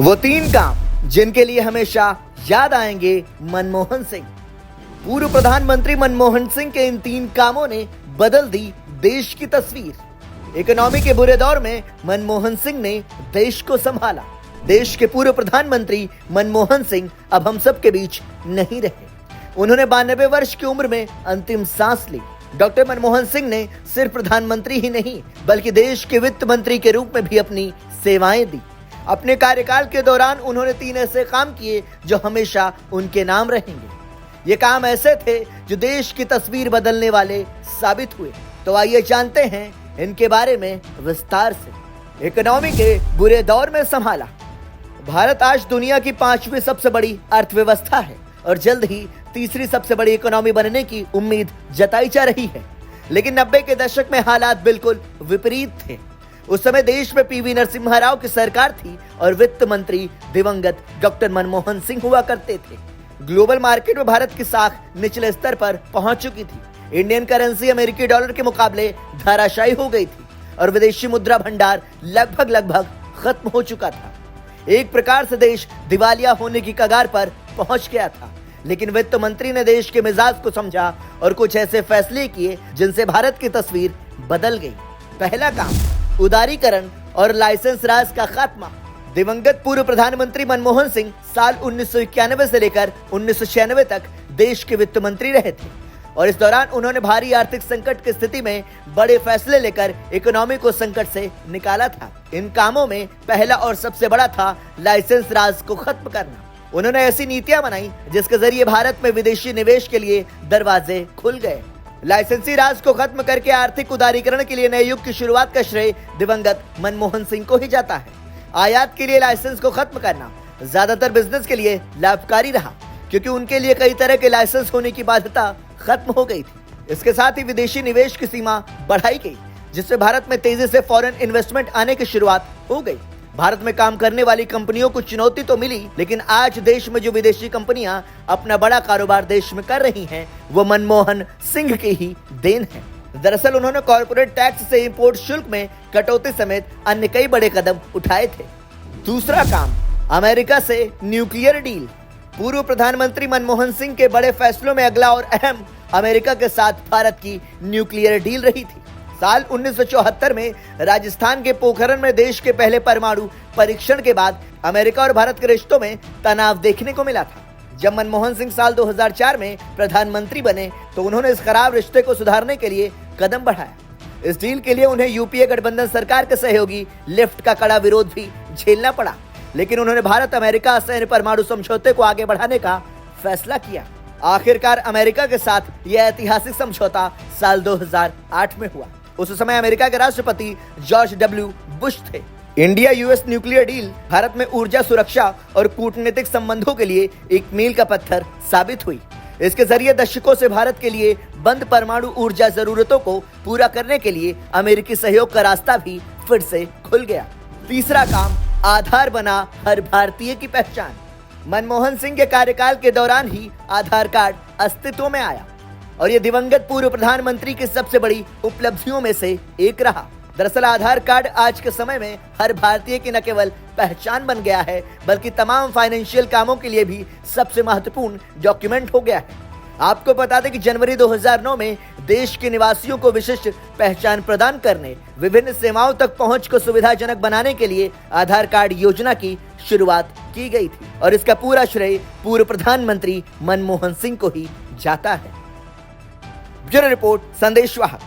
वो 3 काम जिनके लिए हमेशा याद आएंगे मनमोहन सिंह। पूर्व प्रधानमंत्री मनमोहन सिंह के इन 3 कामों ने बदल दी देश की तस्वीर। इकोनॉमी के बुरे दौर में मनमोहन सिंह ने देश को संभाला। देश के पूर्व प्रधानमंत्री मनमोहन सिंह अब हम सब के बीच नहीं रहे। उन्होंने 92 वर्ष की उम्र में अंतिम सांस ली। डॉक्टर मनमोहन सिंह ने सिर्फ प्रधानमंत्री ही नहीं बल्कि देश के वित्त मंत्री के रूप में भी अपनी सेवाएं दी। अपने कार्यकाल के दौरान उन्होंने 3 ऐसे काम किए जो हमेशा उनके नाम रहेंगे। ये काम ऐसे थे जो देश की तस्वीर बदलने वाले साबित हुए। तो आइए जानते हैं इनके बारे में विस्तार से। इकोनॉमी के बुरे दौर में संभाला। भारत आज दुनिया की 5वीं सबसे बड़ी अर्थव्यवस्था है और जल्द ही तीसरी सबसे बड़ी इकोनॉमी बनने की उम्मीद जताई जा रही है। लेकिन 90 के दशक में हालात बिल्कुल विपरीत थे। उस समय देश में पीवी नरसिम्हा राव की सरकार थी और वित्त मंत्री दिवंगत डॉक्टर मनमोहन सिंह हुआ करते थे। ग्लोबल मार्केट में भारत की साख निचले स्तर पर पहुंच चुकी थी। इंडियन करेंसी अमेरिकी डॉलर के मुकाबले धाराशायी हो गई थी और विदेशी मुद्रा भंडार लगभग खत्म हो चुका था। एक प्रकार से देश दिवालिया होने की कगार पर पहुंच गया था। लेकिन वित्त मंत्री ने देश के मिजाज को समझा और कुछ ऐसे फैसले किए जिनसे भारत की तस्वीर बदल गई। पहला काम, उदारीकरण और लाइसेंस राज का खात्मा। दिवंगत पूर्व प्रधानमंत्री मनमोहन सिंह साल 1991 से लेकर 1996 तक देश के वित्त मंत्री रहे थे और इस दौरान उन्होंने भारी आर्थिक संकट की स्थिति में बड़े फैसले लेकर इकोनॉमी को संकट से निकाला था। इन कामों में पहला और सबसे बड़ा था लाइसेंस राज को खत्म करना। उन्होंने ऐसी नीतियां बनाई जिसके जरिए भारत में विदेशी निवेश के लिए दरवाजे खुल गए। लाइसेंसी राज को खत्म करके आर्थिक उदारीकरण के लिए नए युग की शुरुआत का श्रेय दिवंगत मनमोहन सिंह को ही जाता है। आयात के लिए लाइसेंस को खत्म करना ज्यादातर बिजनेस के लिए लाभकारी रहा क्योंकि उनके लिए कई तरह के लाइसेंस होने की बाध्यता खत्म हो गई थी। इसके साथ ही विदेशी निवेश की सीमा बढ़ाई गई जिससे भारत में तेजी से फॉरेन इन्वेस्टमेंट आने की शुरुआत हो गई। भारत में काम करने वाली कंपनियों को चुनौती तो मिली लेकिन आज देश में जो विदेशी कंपनियां अपना बड़ा कारोबार देश में कर रही हैं वो मनमोहन सिंह की ही देन है। दरअसल उन्होंने कॉर्पोरेट टैक्स से इंपोर्ट शुल्क में कटौती समेत अन्य कई बड़े कदम उठाए थे। दूसरा काम, अमेरिका से न्यूक्लियर डील। पूर्व प्रधानमंत्री मनमोहन सिंह के बड़े फैसलों में अगला और अहम अमेरिका के साथ भारत की न्यूक्लियर डील रही थी। साल 1974 में राजस्थान के पोखरण में देश के पहले परमाणु परीक्षण के बाद अमेरिका और भारत के रिश्तों में तनाव देखने को मिला था। जब मनमोहन सिंह साल 2004 में प्रधानमंत्री बने तो उन्होंने इस खराब रिश्ते को सुधारने के लिए कदम बढ़ाया। इस डील के लिए उन्हें यूपीए गठबंधन सरकार के सहयोगी लेफ्ट का कड़ा विरोध भी झेलना पड़ा लेकिन उन्होंने भारत अमेरिका सैन्य परमाणु समझौते को आगे बढ़ाने का फैसला किया। आखिरकार अमेरिका के साथ यह ऐतिहासिक समझौता साल 2008 में हुआ। उस समय अमेरिका के राष्ट्रपति जॉर्ज डब्ल्यू बुश थे। India US nuclear deal Bharat में ऊर्जा सुरक्षा और कूटनीतिक संबंधों के लिए एक मील का पत्थर साबित हुई। इसके जरिए दशकों से भारत के लिए बंद परमाणु ऊर्जा जरूरतों को पूरा करने के लिए अमेरिकी सहयोग का रास्ता भी फिर से खुल गया। तीसरा काम, आधार बना हर भारतीय की पहचान। मनमोहन सिंह के कार्यकाल के दौरान ही आधार कार्ड अस्तित्व में आया और ये दिवंगत पूर्व प्रधानमंत्री की सबसे बड़ी उपलब्धियों में से एक रहा। दरअसल आधार कार्ड आज के समय में हर भारतीय की न केवल पहचान बन गया है बल्कि तमाम फाइनेंशियल कामों के लिए भी सबसे महत्वपूर्ण डॉक्यूमेंट हो गया है। आपको बता दें कि जनवरी 2009 में देश के निवासियों को विशिष्ट पहचान प्रदान करने, विभिन्न सेवाओं तक पहुंच को सुविधाजनक बनाने के लिए आधार कार्ड योजना की शुरुआत की गई थी और इसका पूरा श्रेय पूर्व प्रधानमंत्री मनमोहन सिंह को ही जाता है। Bureau report, संदेशवाहक।